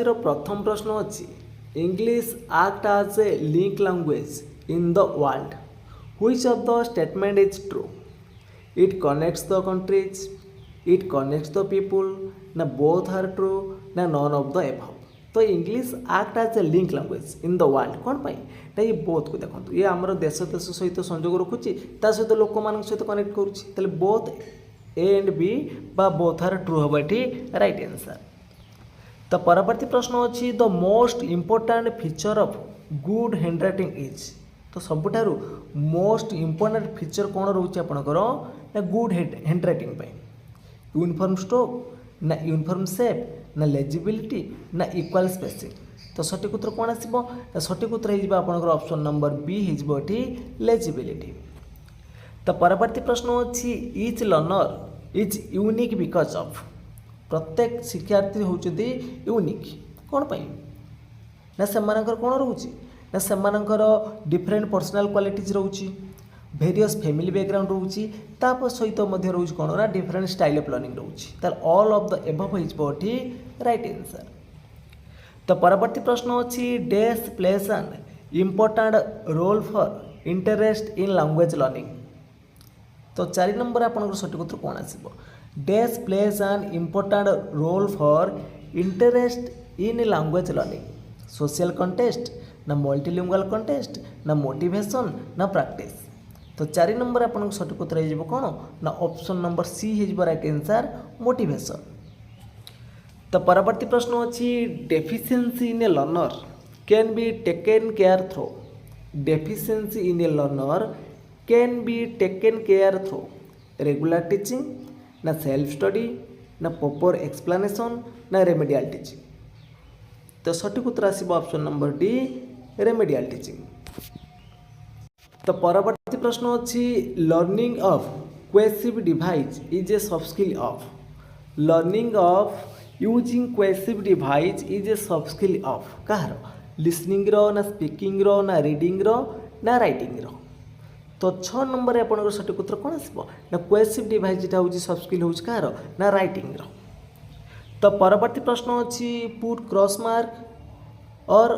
प्रथम प्रश्न अच्छी English act as a link language in the world which of the statement is true it connects the countries it connects the people ना both are true ना none of the above. तो English act as a link language in the world कौन पाई ना ये both को देखो ये आमर देश देश सहित संजोग रखुच्छी सहित लोक मान सहित कनेक्ट करुच्छी बोथ ए एंड बी बा बोथ आर ट्रू हम ये राइट आंसर। तो परवर्ती प्रश्न अच्छी the most important feature of good handwriting is. तो सबुठारु मोस्ट इम्पोर्टाट फीचर कौन रोचे आपणकर ना गुड हैंडराइटिंग यूनिफॉर्म स्ट्रोक ना यूनिफॉर्म शेप ना लेजिबिलिटी ना इक्वाल स्पेसिंग। तो सठिक उत्तर कौन आसो सठिक उत्तर होकर ऑप्शन नंबर बी हो लेजिबिलिटी। तो परवर्ती प्रश्न अच्छी etch learner is unique because of. प्रत्येक शिक्षार्थी होती यूनिक कौन पाई ना से कौन रोचे ना से डिफरेंट पर्सनाल क्वालिटीज रोची भेरियस फैमिली बैकग्राउंड रोची सहित रोच कौन ना डिफरेंट स्टाइल ऑफ लर्निंग रोची ऑल ऑफ द एबव होठी राइट आंसर। तो परवर्ती प्रश्न अच्छी dash place an important role for interest in language learning. तो 4 नंबर आपन सठिक उत्तर कौन आसो dash place an important role for interest in language learning social context ना मल्टीलिंगुअल कंटेस्ट ना मोटिवेशन ना प्रैक्टिस। तो 4 नंबर आपन सठिक उत्तर हो कौन ना ऑप्शन नंबर सी हो राइट आंसर मोटिवेशन। तो परवर्ती प्रश्न अच्छी deficiency in a learner can be taken care through. Deficiency in a learner can be taken care through regular teaching ना सेल्फ स्टडी ना प्रॉपर एक्सप्लेनेशन ना रेमेडियल टीचिंग। तो सठिक उत्तर आसो option number D remedial teaching. तो परवर्ती प्रश्न अच्छी learning of cohesive device is a soft skill of. Learning of using cohesive device is a soft skill of कहार लिसनिंग रो ना स्पीकिंग रो ना रीडिंग रो ना राइटिंग रो। तो 6 नंबर आपन सठिक उत्तर कौन आसो ना कोहेसिव डिवाइस जेटा होची सॉफ्ट स्किल होची कहार ना राइटिंग रो। तो परवर्ती प्रश्न अच्छी पुट क्रॉस मार्क और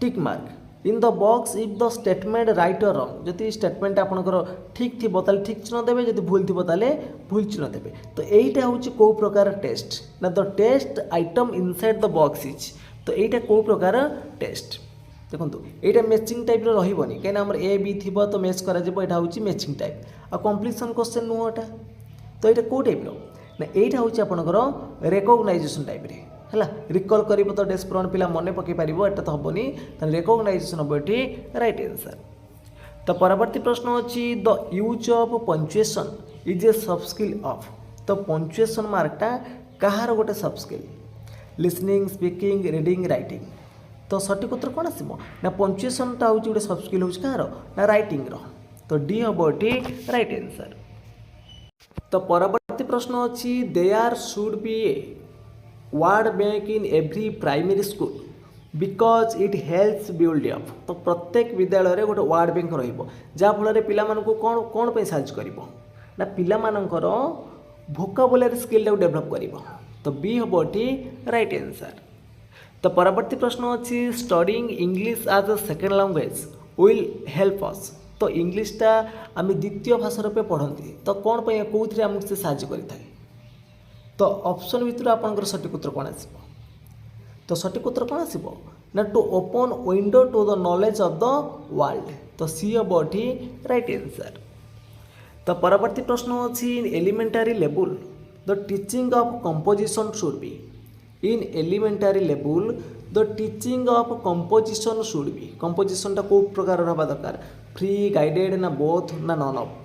tick mark in the box if the statement right और रॉन्ग। जदि स्टेटमेंट आपनकर ठीक थी ताले ठीक चिन्ह देबे जदि भूल थी ताले भूल चिन्ह देबे। तो एटा होची को प्रकार टेस्ट ना the test item inside the box is. तो एटा को प्रकार टेस्ट देखो ये मैचिंग टाइप रही कहीं आम ए बी थी तो मैच करा हूँ मैचिंग टाइप आ कम्प्लीसन क्वेश्चन नुह एटा। तो ये कौ टाइप ना यहाँ हूँ आपंकर रेकग्नाइजेसन टाइप है रिकल कर तो डेस्परन पिला मन पकई पार एटा तो हेनी रेकग्नाइजेसन हम ये राइट आंसर। तो परवर्ती प्रश्न अच्छी the use of punctuation is a soft skill of. तो पंचुएसन मार्कटा कहार गोटे soft skill listening speaking reading writing. तो सठिक उत्तर कौन आसो ना पंचुएसनटा हूँ गोटे सॉफ्ट स्किल हूँ कहार ना राइटिंग रो। तो डी हम ये राइट आंसर। तो परवर्ती प्रश्न अच्छी there should be a word bank in every primary school because it helps build up. तो प्रत्येक विद्यालय में गोटे वर्ड बैंक रहा पिला कौन कौन पे साहाय्य कर ना पिला भोकाबुलारी स्किल डेभलप कर। तो बी हम ये राइट आंसर। तो परवर्ती प्रश्न अच्छी studying English as a second language will help us. तो इंग्लिशटा आम द्वितीय भाषा रूपे पढ़ती तो कौन पे कौन आमको से साहाय्य करें। तो ऑप्शन भितर आपंकर सठिक उत्तर कौन आसो तो सठिक उत्तर कौन आसो ना to open window to the knowledge of the world. तो सी हम ये राइट आंसर। तो परवर्ती प्रश्न अच्छी in elementary level the teaching of composition should be. In elementary level the teaching of composition should be. Composition को प्रकार रहा दरकार फ्री गाइडेड ना बोथ ना नॉन ऑफ।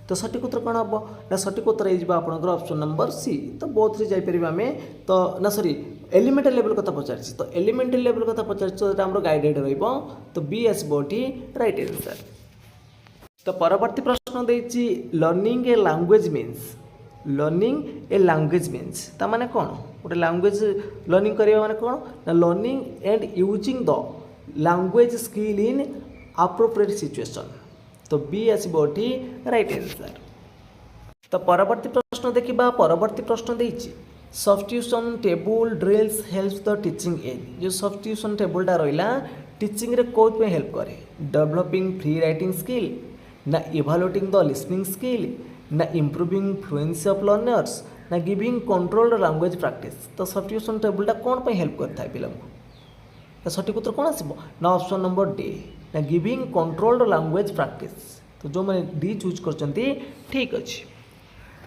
तो सठिक उत्तर कौन हम ना सठिक उत्तर होगा ऑप्शन नंबर सी। तो बोथ से जापर आम तो ना सॉरी एलिमेंटारी लेवल कथा पचार। तो एलिमेंटारी लेवल कथा पचार गाइडेड तो बी आसो राइट आंसर। तो परवर्ती प्रश्न देती learning a language means. Learning a language means ता माने कौन गोटे लैंग्वेज लर्निंग करवा माने कौन ना learning and using the language skill in appropriate situation. तो बी आसो राइट आंसर। तो परवर्ती प्रश्न देखा परवर्ती प्रश्न देती substitution table drills helps the teaching as जो सब्स्टिट्यूशन टेबलटा रहा टीचिंग रे कौन हेल्प करे डेवलपिंग फ्री राइटिंग स्किल ना इभालुएटिंग द लिसनिंग स्किल ना इम्प्रूविंग फ्लुएंसी ऑफ लर्नर्स ना गिविंग कंट्रोल्ड लैंग्वेज प्रैक्टिस तो सब्स्टिट्यूशन टेबलटा कौन पे हेल्प करता है पिला तो सठिक उत्तर कौन आसो ना ऑप्शन नंबर डी ना गिविंग कंट्रोल्ड लैंग्वेज प्रैक्टिस तो जो मैंने डी चूज कर ठीक अच्छे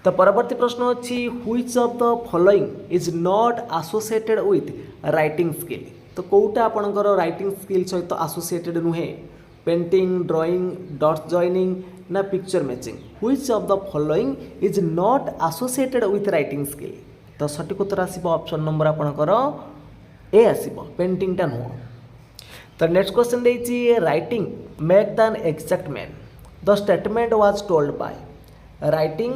तो परवर्ती प्रश्न अच्छी which of the following is not associated with writing skill तो कौटा आपणकर राइटिंग स्किल सहित एसोसिएटेड नुहे पेंटिंग ड्राइंग डॉट्स जॉइनिंग ना picture matching which of the following is not associated with writing skill तो सठिक उत्तर आसो ऑप्शन नंबर आपणकर ए आसो पेंटिंगटा नुह तो नेक्स्ट क्वेश्चन देती writing make than exact man the statement was told by writing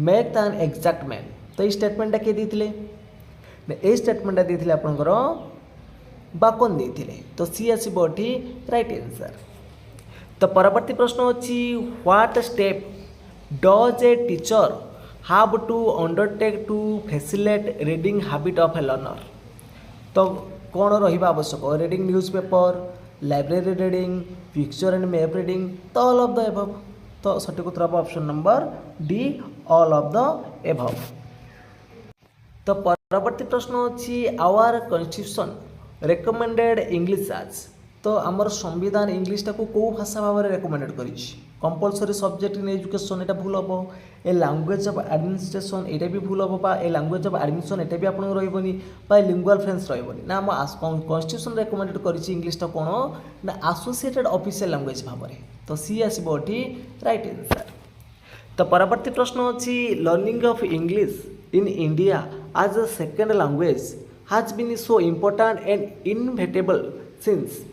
make than exact man तो ये स्टेटमेंटा किए देते ये स्टेटमेंटा देते आपंकर बाकन देते तो सी आसो राइट आंसर तो परवर्ती प्रश्न अच्छी what step does a teacher have to undertake to facilitate reading habit of a learner तो कौन रहा आवश्यक reading newspaper library reading picture and map reading तो ऑल ऑफ द एबव तो सठिक उत्तर हम option number D all of the above तो परवर्ती प्रश्न अच्छी आवर कॉन्स्टिट्यूशन रेकमेंडेड इंग्लिश आज तो आमर संविधान इंग्लीश टाक कौ भाषा भाव में रेकमेंडेड कर कंपलसरी सब्जेक्ट इन एजुकेशन यहाँ भूल हम ए लैंग्वेज ऑफ एडमिनिस्ट्रेशन यहाँ भी भूल हम ए लैंग्वेज ऑफ एडमिशन यहाँ भी आपको रही लिंगुअल फ्रेंस रही ना आम कॉन्स्टिट्यूशन रेकमेंडेड कर इंग्लीशटा कौन ना एसोसिएटेड ऑफिशियल लैंग्वेज भाव में तो सी आसो राइट आंसर तो परवर्ती प्रश्न अच्छी learning of English in India as a second language has been so important and inevitable since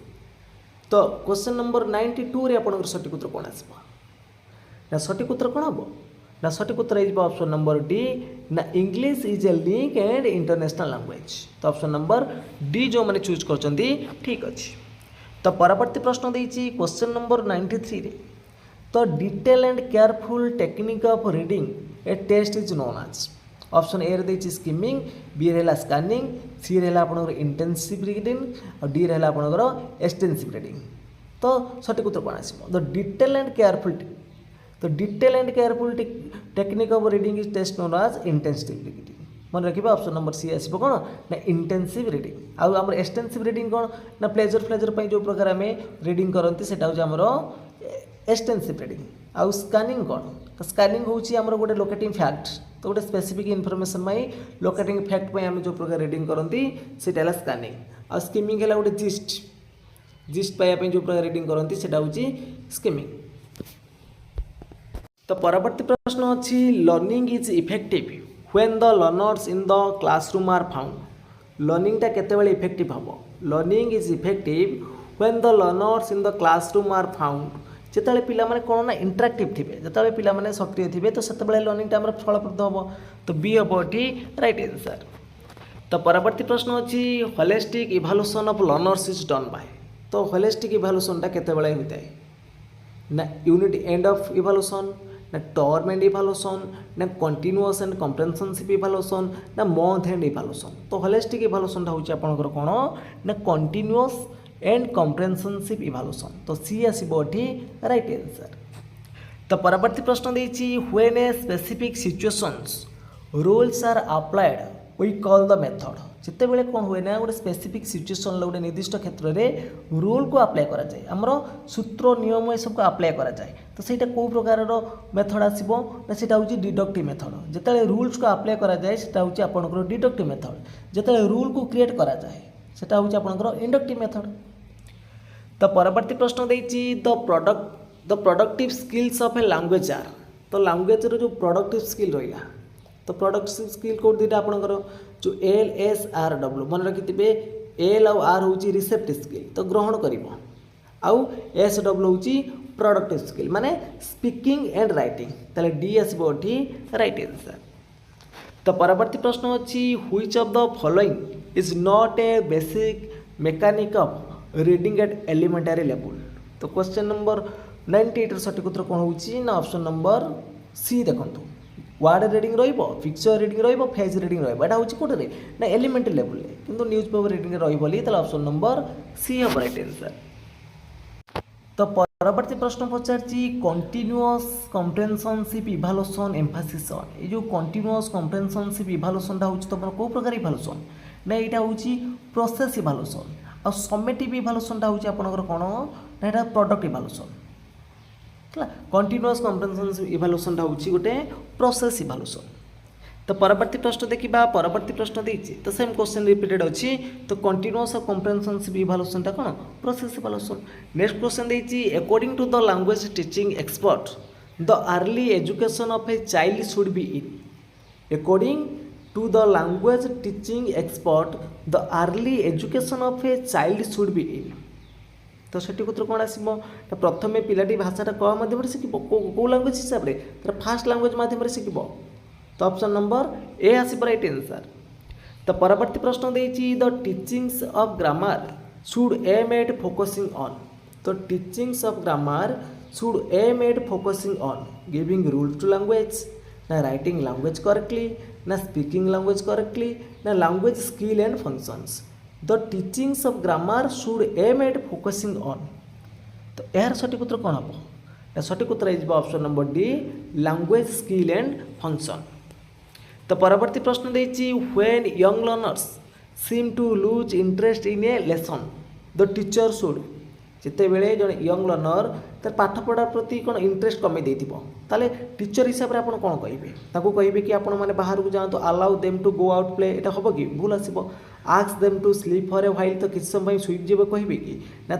तो क्वेश्चन नंबर 92 रे आपन सठिक उत्तर कौन आसो ना सठिक उत्तर कौन हम ना सठिक उत्तर हो ऑप्शन नंबर डी ना English is a link and international language तो ऑप्शन नंबर डी जो मैंने चूज कर ठीक अच्छे तो परवर्ती प्रश्न देती क्वेश्चन नंबर 93 रे तो detail and careful technique of reading a test is known as option A रे स्किमिंग बी रहा स्कानिंग सी रहा आप इंटेंसिव रीडिंग और डी रहा आप एक्सटेंसिव रीडिंग तो सठिक उत्तर कौन आसो द डिटेल एंड केयरफुल तो detail and careful technique of reading is test known as intensive reading मन रखिए ऑप्शन नंबर सी आसो कौन ना इंटेंसिव रीडिंग आउ आम एक्सटेंसिव रीडिंग कौन ना प्लेजर फ्लेजर जो प्रकार आम रीडिंग करती से आमर एक्सटेंसिव रीडिंग आउ स्कानिंग कौन तो स्कानिंग होमर गोटे लोकेटिंग फैक्ट तो गोटे स्पेसिफिक इनफर्मेशन लोकेटिंग फैक्ट आम जो प्रकार रीडिंग करती से स्कानिंग आ स्किमिंग है गोटे जिस्ट पाइबापी जो प्रकार रीडिंग करती से स्किमिंग तो परवर्ती प्रश्न अच्छी learning is effective when the learners in the classroom are found लर्निंगटा केतेबेले इफेक्टिव हम learning is effective when the learners in the classroom are found जिते पिला माने कौन ना इंटराक्टिव थे जिते पिला माने सक्रिय थे तो से लर्निंगटा आम फलप्रद हम तो बी हम राइट आंसर तो परवर्ती प्रश्न अच्छी holistic evaluation of learners is done by तो होलिस्टिक इभालुएशनटा केतेबेले होता है ना यूनिट एंड ऑफ इभालुएशन ना टर्म एंड इभालुएशन ना कंटिन्यूअस एंड कम्प्रेहेंसिव इभालुएशन ना मंथ एंड इभालुएशन तो होलिस्टिक इभालुएशनटा होची आपनकर कोन ना कंटिन्यूअस एंड कम्प्रेहेंसिव इभालुएशन तो सी आसो राइट आंसर तो परवर्ती प्रश्न देती when a specific situations rules are applied we call the method जिते बेले कौन हुए ना गोटे स्पेसिफिक सिचुएशन गोटे निर्दिष्ट क्षेत्र में रूल को अप्लाई करा जाए आमर सूत्र नियम ये सब को अप्लाई करा जाए तो सहीटा कौ प्रकार मेथड आसो ना सीटा हूँ डिडक्टिव मेथड जिते रूल्स को अप्लाई करा जाए सेटा हूँ आपंकर डिडक्टिव मेथड जिते रूल को क्रिएट करा जाए सेटा हूँ आपंकर इंडक्टिव मेथड तो परवर्ती प्रश्न देती the productive skills of a language are तो लैंग्वेज जो प्रोडक्टिव स्किल रहा तो प्रोडक्टिव स्किल कौन दुईटा आपंकर जो एल एस आर डब्ल्यू मन रखिथे एल आउ आर हूँ रिसेप्टिव स्किल तो ग्रहण कर आउ एस डब्ल्यू हूँ प्रोडक्टिव स्किल माने स्पीकिंग एंड राइटिंग ताले डी आसो राइट आंसर तो परवर्ती प्रश्न अच्छी which of the following is not a basic mechanic of reading at elementary level तो क्वेश्चन नंबर 98 सठिक उत्तर कौन होची ना ऑप्शन नंबर सी देखंतु वार्ड रिडिंग रहिबो पिक्चर रिडिंग रहिबो फेज रिडिंग रहिबो एटा होची कोटरे ना एलिमेंटरी लेवल रे किंतु न्यूज़ पेपर रिडिंग रहिबो ली तला ऑप्शन नंबर सी है राइट आंसर। तो परवर्ती प्रश्न पचारची continuous comprehensive evaluation Mphasis on ये जो कंटिन्यूअस कम्प्रेहेंसिव इवैल्यूएशन टा होची तमर को प्रकार इवैल्यूएशन ना एटा होची प्रोसेस इवैल्यूएशन आ समेटिव इवैल्यूएशन टा होची आपनकर कोन ना एटा प्रोडक्ट इवैल्यूएशन है कंटिन्यूअस कम्प्रेहेंसिव इवैल्यूएशन टा होची गोटे प्रोसेस इवैल्यूएशन। तो परवर्ती प्रश्न देखा परवर्ती प्रश्न देती तो सेम क्वेश्चन रिपीटेड अच्छी तो कंटिन्यूअस और कम्प्रेहेंसिव इवैल्यूएशन टा कौन प्रोसेस इवैल्यूएशन। नेक्स्ट क्वेश्चन देती according to the language teaching expert the early education of a child should be in according to the language teaching expert the early education of a child should be in. तो सठिक उत्तर कौन आसो प्रथम पिलाटी भाषाटा क्या मध्यम शिखब कौ लैंग्वेज हिसाब से तर फास्ट लैंग्वेज मध्यम शिखब तो ऑप्शन नंबर ए आसो राइट आंसर। तो परवर्ती प्रश्न देती the teachings of grammar should aim at focusing on तो teachings of grammar should aim at focusing on giving rule to language ना राइटिंग लैंग्वेज करेक्टली ना स्पीकिंग लैंग्वेज करेक्टली ना language skill and functions the teachings of grammar should aim at focusing on. तो यार सठिक उत्तर कौन हम सठिक उत्तर हो option number D language skill and function. तो परवर्ती प्रश्न देती when young learners seem to lose interest in a lesson the teacher should जिते बेले जड़े यंग लर्नर तार पाठ पढ़ा प्रति कौन इंटरेस्ट कमे ताले टीचर हिसाब से आप कौन कहे कहे कि आपण मैंने बाहर को जातु allow them to go out play एटा हम कि भूल आसो ask them to sleep for a while तो किस समय सुईप जीव कहे कि ना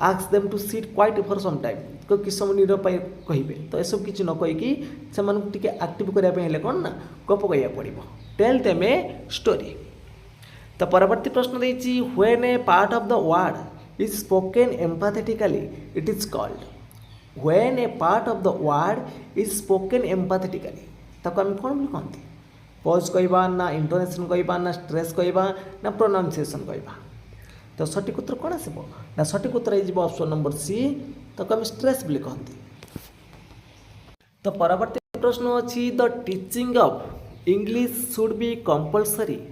ask them to sit quiet for some time तो किस समय नीरव कहे तो यह सब किसी न कहीकि से एक्टिव करने कौन ना गप कह पड़ो टेल देम ए स्टोरी। तो परवर्ती प्रश्न देती when A part of the word is spoken empathetically it is called when a part of the word is spoken empathetically ताको हम कौन बोली कहते पॉज कहबा ना इंटोनेशन कहबा ना स्ट्रेस कहबा ना प्रोनाउंसिएशन कहबा तो सठिक उत्तर कौन आसो ना सठिक उत्तर हो ऑप्शन नंबर सी ताको हम स्ट्रेस बोली कहते। तो परवर्ती प्रश्न अच्छी the teaching of English should be compulsory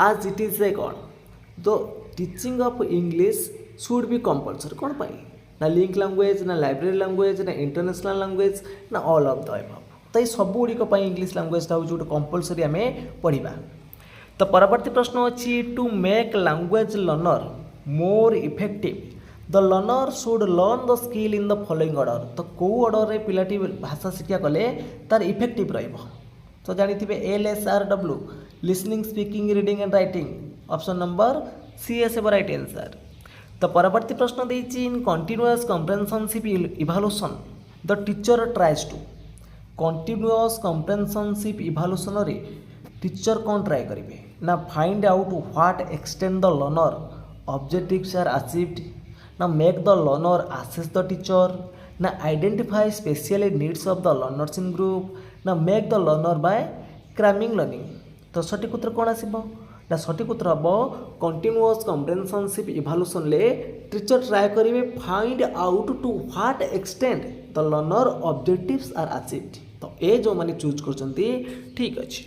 आज इट इज ए कौन the teaching of English should be compulsory कौन पाई ना लिंक लैंग्वेज ना लाइब्रेरी लैंग्वेज ना इंटरनेशनल लैंग्वेज ना ऑल ऑफ द अबव तो ये सब गुड़िक इंग्लिश लैंग्वेजटा हूँ गोटे कंपल्सरी आम पढ़ा। तो परवर्ती प्रश्न अच्छी to make language learner more effective the learner should learn the skill in the following order तो कौ ऑर्डर रे पिलाटी भाषा शिक्षा कले तार इफेक्टिव रहिबो तो जानिथिबे LSRW listening speaking reading and writing option number C is right answer. तो परवर्ती प्रश्न देती in continuous comprehensive evaluation the teacher tries to continuous comprehensive evaluation रे टीचर कौन ट्राए करेंगे ना find out what extend the learner objectives are achieved ना make the learner assess the teacher ना identify specially needs of the learners in group ना make the learner by cramming learning तो सठिक उत्तर कौन आसो ना सठिक उत्तर हम कंटिन्यूअस कम्प्रेहेंसिव इवैल्यूएशन ले टीचर ट्राए करेंगे find out to what extend the learner objectives are achieved तो ए जो मैंने चूज कर ठीक अच्छे।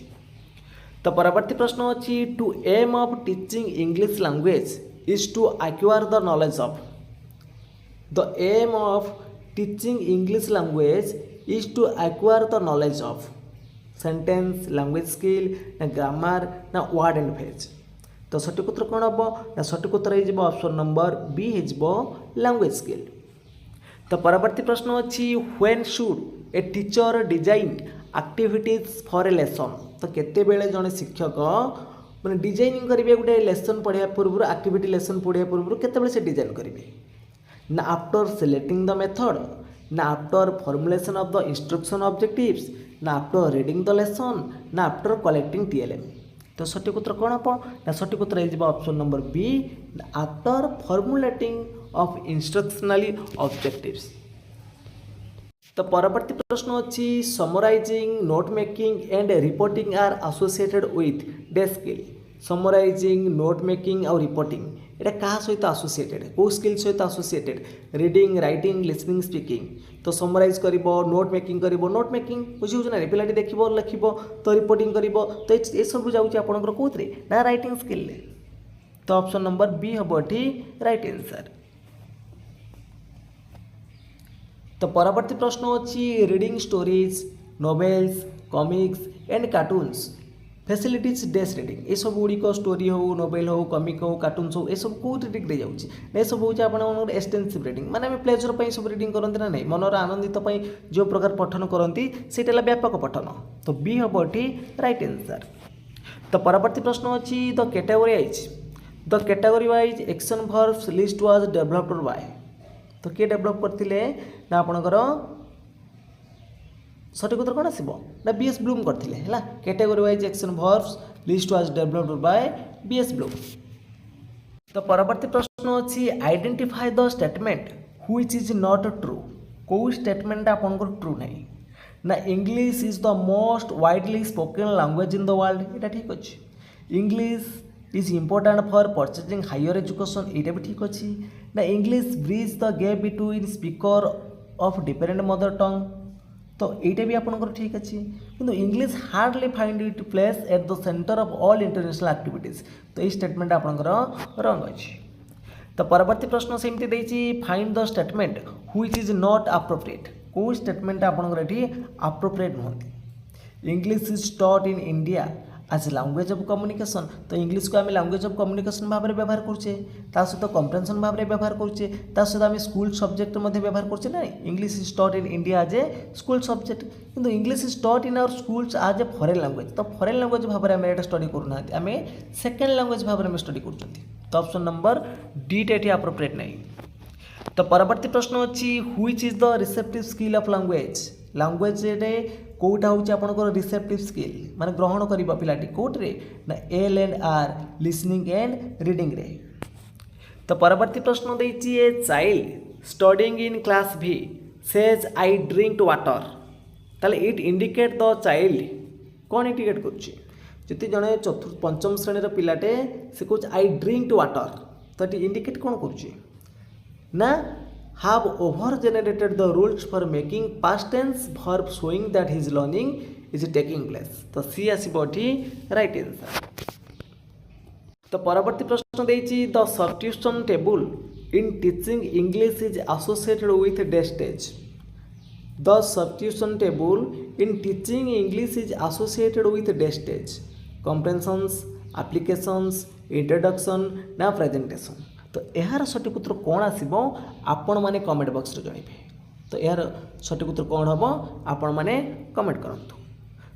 तो परवर्ती प्रश्न अच्छी to aim of teaching English language is to acquire the knowledge of the aim of teaching English language is to acquire the knowledge of sentence language skill ना ग्रामर ना वर्ड एंड फ्रेज तो सठिक उत्तर कौन हम ना सठिक उत्तर हो ऑप्शन नंबर बी हो लैंग्वेज स्किल। तो परवर्ती प्रश्न अच्छी when should a teacher design activities for a lesson तो केते बेले जड़े शिक्षक मैंने डिजाइनिंग करेंगे गोटे लेसन पढ़ा पूर्व एक्टिविटी लेसन पढ़ा पूर्व केते से डिजाइन करेंगे ना आफ्टर सिलेक्टिंग द मेथड ना after formulation of the instruction objectives ना आफ्टर रीडिंग द लेसन ना आफ्टर कलेक्टिंग TLM तो सठिक उत्तर कौन हम ना सठिक उत्तर हो option number B after formulating of instructionally objectives. तो परवर्ती प्रश्न अच्छी summarising note making and reporting are associated with the skill summarising note making और रिपोर्टिंग एटा क्या सहित आसोसिएटेड कौ स्किल सहित associated reading writing listening speaking तो समराइज कर नोट मेकिंग बुझे ना पिलाटी देख लिख तो रिपोर्टिंग कर तो ये सब जाऊँगी आपंकर कौन ना राइटिंग स्किल तो ऑप्शन नंबर बी हम ये राइट आंसर। तो परवर्ती प्रश्न अच्छी reading stories novels comics and cartoons facilities डेस रीडिंग ये सब गुड़िक स्टोरी हो नोवेल हो कॉमिक हो कार्टून्स हो ये सब कौ रीडिंग जाऊँगी ये सब हूँ आप एक्सटेंसिव रीडिंग माने प्लेजर सब रीडिंग करते ना नहीं मनर आनंदित जो प्रकार पठन करती से व्यापक पठन तो बी हम ये राइट आंसर। तो परवर्ती प्रश्न अच्छी the category wise action verbs list was developed bye तो किए डेभलप करते ना आपणकर सठिक उत्तर कौन आसो ना बीएस ब्लूम करते हैं category wise action verbs list was developed by BS Bloom. तो परवर्ती प्रश्न अच्छी identify the statement which is not true कौ स्टेटमेंट आपंकर ट्रू नहीं ना English is the most widely spoken language in the world यहाँ ठीक अच्छे English is important for purchasing higher education यहाँ भी ठीक अच्छे ना English bridge the gap between speaker of different mother tongue तो यहाँ भी आपंकर ठीक अच्छे किंतु English hardly find it place at the centre of all international activities तो ये स्टेटमेंट आपंकर रंग अच्छे। तो परवर्ती प्रश्न सेमती देछि find the statement which is not appropriate कौ स्टेटमेंट आपंकर ये अप्रोप्रिएट नुहति English is taught in India as language of communication तो इंग्लिश को आम लैंग्वेज ऑफ कम्युनिकेशन भाव में व्यवहार करुचे सहित कम्प्रेhension भाव में व्यवहार करुचे सहित आम स्कूल सब्जेक्ट व्यवहार करुचे ना English is taught in India as a school subject किंतु English is taught in our schools as a foreign language तो फॉरेन लैंग्वेज भाव में आम स्टडी करूना आम सेकेंड लैंग्वेज भाव में स्टडी कर तो ऑप्शन नंबर डी टे अप्रोप्रिएट नहीं। तो परवर्ती प्रश्न अच्छी which is the receptive skill of language रे कौटा हूँ आपंकर रिसेप्टिव स्किल माने ग्रहण करवा पिलाटी कौटे ना L and R listening and reading रे। तो परवर्ती प्रश्न देछि a child studying in class B says I drink water ताले इट इंडिकेट द चाइल्ड कौन इंडिकेट करुच्ची जड़े चतुर्थ पंचम श्रेणी पिलाटे से कौच आई ड्रिंक वाटर तो ये इंडिकेट कौन करुच्ची ना have over generated the rules for making past tense verb showing that his learning is taking place तो सी आसबी राइट आंसर। तो परवर्ती प्रश्न देछि the substitution table in teaching English is associated with the stage the substitution table in teaching English is associated with the stage comprehensions applications introduction ना presentation तो यार सठिक उत्तर कौन आसो आपण मैंने कमेंट बॉक्स रे जनइबे तो यार सठिक उत्तर कौन हम आपण मैंने कमेंट करूँ।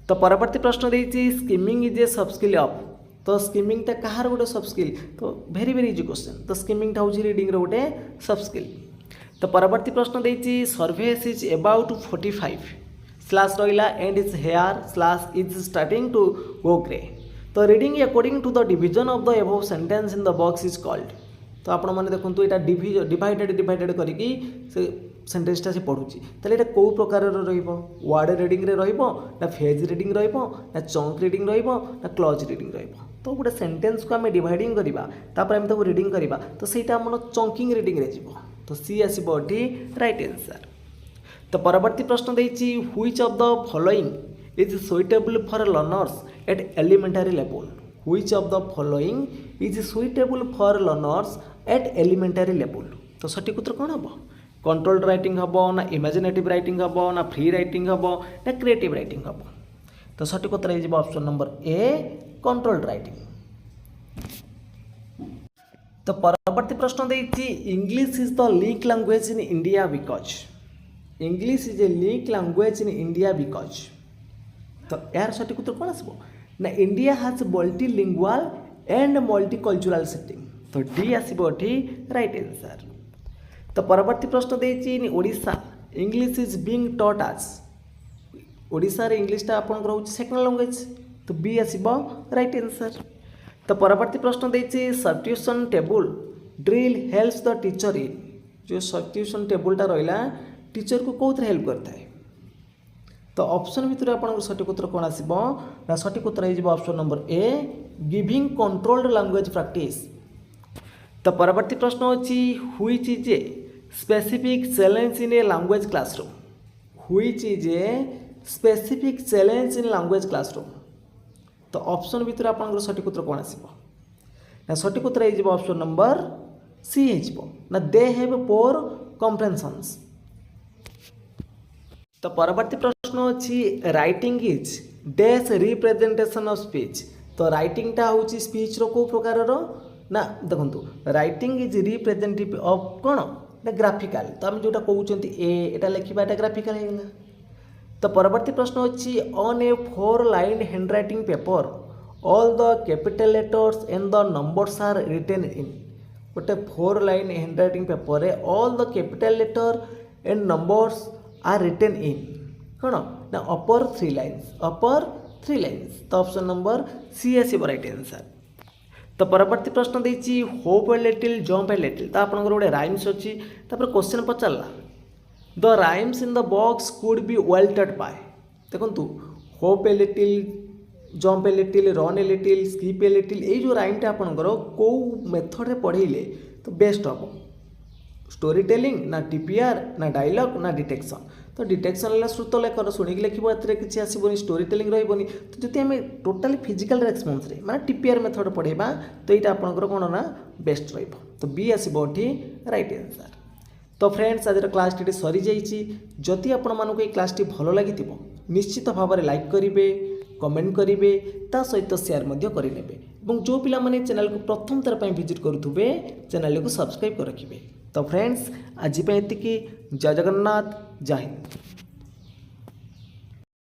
तो परवर्ती प्रश्न देछि स्किमिंग इज ए सब स्किल ऑफ तो स्किमिंग टा कहार गोटे सब स्किल तो वेरी वेरी इजी क्वेश्चन तो स्किमिंग टा हूँ रीडिंग रो गोटे सब स्किल। तो परवर्ती प्रश्न देछि सर्वेस इज अबाउट 45 स्लैश रहा and is hair slash is starting to go grey तो reading according to the division of the above sentence in the box is called तो आपण मैंने देखो यहाँ डिवाइडेड करके सेंटेंसटा से पढ़ुची ताले एटा कौ प्रकार वर्ड रीडिंग रे रहिबो ना फेज रीडिंग रहिबो ना चंक रीडिंग रहिबो ना क्लॉज रीडिंग रहिबो तो गोटे सेंटेंस को आम डिवाइडिंग करवा तापर आम ताको रीडिंग करवा तो सेटा हमर चंकिंग रीडिंग रे जीवो तो सी आसीबो एठी राइट आंसर। तो परवर्ती प्रश्न देछि which of the following is suitable for learners at elementary level which of the following is suitable for learners at elementary level तो सठिक उत्तर कौन हम कंट्रोल्ड राइटिंग हम ना इमेजिनेटिव राइटिंग हम ना फ्री राइटिंग हम ना क्रिएटिव राइटिंग हम तो सठिक उत्तर हो option number A controlled writing. तो परवर्ती प्रश्न देछि English is the link language in India because English is a link language in India because तो यार सठिक उत्तर कौन आसो ना India has multilingual and multicultural setting तो डी आसबो एठी राइट आंसर। तो परवर्ती प्रश्न देछि in Odisha English is being taught as Odisha रे इंग्लिश टा आपन रहउछि सेकंड लैंग्वेज तो बी आसबो राइट आंसर। तो परवर्ती प्रश्न देछि substitution table drill helps the teacher in जो सब्स्टिट्यूशन टेबल टा रहिला टीचर को कोथरे हेल्प करता है तो ऑप्शन भितर आपन सठिक उत्तर कौन आसीबो ना सठिक उत्तर हो ऑप्शन नंबर ए गिविंग कंट्रोल्ड लैंग्वेज प्रैक्टिस। तो परवर्ती प्रश्न अछि which is a specific challenge in a language classroom. Which is a specific challenge in language classroom. तो ऑप्शन भितर आपन सठिक उत्तर कौन आसीबो ना सठिक उत्तर हो ऑप्शन नंबर सी हो ना दे हैव पोर कॉम्प्रेहेंशंस। तो परवर्ती प्रश्न अच्छी writing is dash representation of speech. तो राइटिंगटा हूँ स्पीच रो को प्रकार ना देखो राइटिंग इज रिप्रेजेंटेटिव ऑफ कौन ना ग्राफिकल। तो आम जोटा कहते एटा लिखा एटा ग्राफिकल हो गला। तो परवर्ती प्रश्न अच्छी on a 4 line handwriting paper all the capital letters and the numbers are written in. गोटे 4 line handwriting paper all the capital letter and numbers are written in कौन ना अपर 3 लाइन्स। तो ऑप्शन नंबर सी आसीबो right answer. तो परवर्ती प्रश्न देछि hop a little jump a little. तो आपन गोटे राइम्स अच्छी क्वेश्चन पचारला the rhymes in the box could B वेल्टेड bye. देखो hope a little jump a little run a little skip a little ये जो राइमटा आपंकर कौ मेथड रे पढ़ेले तो बेस्ट हम स्टोरी टेलिंग ना टीपीआर ना डायलॉग ना डिटेक्शन। तो डिटेक्शन है श्रुत लेखन शुणिक लिखो ए किसी आसबनी स्टोरी टेलिंग रही। तो जब आम टोटाली फिजिकल रेस्पन्स माने टीपीआर मेथड पढ़ेबा तो यहाँ आपंकर कौन ना बेस्ट रही। तो बी आसो राइट आंसर। तो फ्रेंड्स आज क्लास टी सरी जाइए। जदि आपण मानक ये क्लास टी भल लगी निश्चित भाव में लाइक करेंगे कमेंट करेंगे ता सहित शेयर करेंगे और जो पिला माने चैनल को प्रथम थर पर विजिट करुवे चैनल को सब्सक्राइब कर रखिए। तो फ्रेंड्स आज एतिकी जय जगन्नाथ जय हिंद।